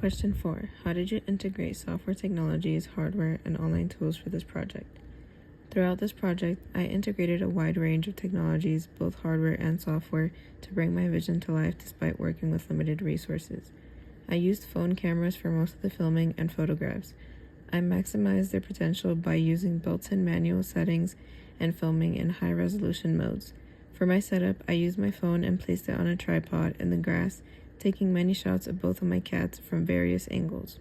Question 4. How did you integrate software technologies, hardware, and online tools for this project? Throughout this project, I integrated a wide range of technologies, both hardware and software, to bring my vision to life despite working with limited resources. I used phone cameras for most of the filming and photographs. I maximized their potential by using built-in manual settings and filming in high-resolution modes. For my setup, I used my phone and placed it on a tripod in the grass, taking many shots of both of my cats from various angles.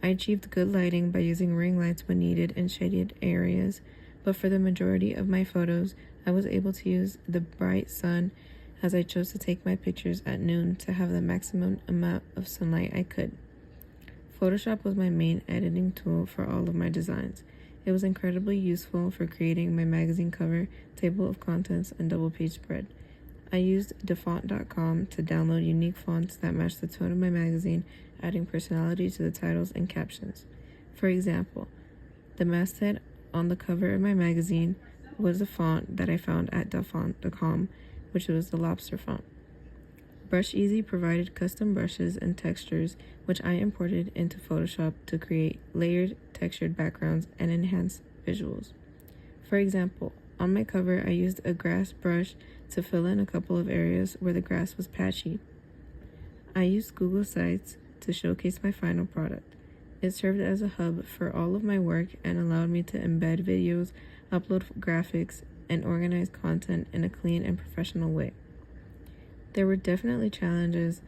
I achieved good lighting by using ring lights when needed in shaded areas, but for the majority of my photos, I was able to use the bright sun as I chose to take my pictures at noon to have the maximum amount of sunlight I could. Photoshop was my main editing tool for all of my designs. It was incredibly useful for creating my magazine cover, table of contents, and double-page spread. I used dafont.com to download unique fonts that matched the tone of my magazine, adding personality to the titles and captions. For example, the masthead on the cover of my magazine was a font that I found at dafont.com, which was the lobster font. BrushEasy provided custom brushes and textures, which I imported into Photoshop to create layered, textured backgrounds and enhance visuals. For example, on my cover, I used a grass brush to fill in a couple of areas where the grass was patchy. I used Google Sites to showcase my final product. It served as a hub for all of my work and allowed me to embed videos, upload graphics, and organize content in a clean and professional way. There were definitely challenges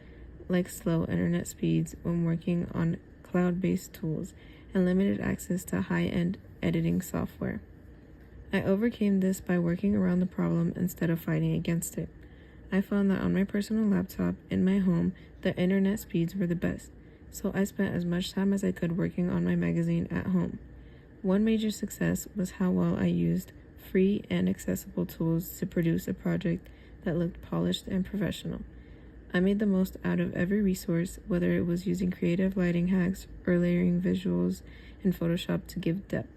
like slow internet speeds when working on cloud-based tools and limited access to high-end editing software. I overcame this by working around the problem instead of fighting against it. I found that on my personal laptop in my home, the internet speeds were the best, so I spent as much time as I could working on my magazine at home. One major success was how well I used free and accessible tools to produce a project that looked polished and professional. I made the most out of every resource, whether it was using creative lighting hacks or layering visuals in Photoshop to give depth.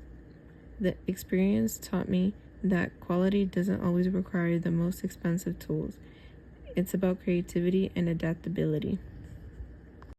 The experience taught me that quality doesn't always require the most expensive tools. It's about creativity and adaptability.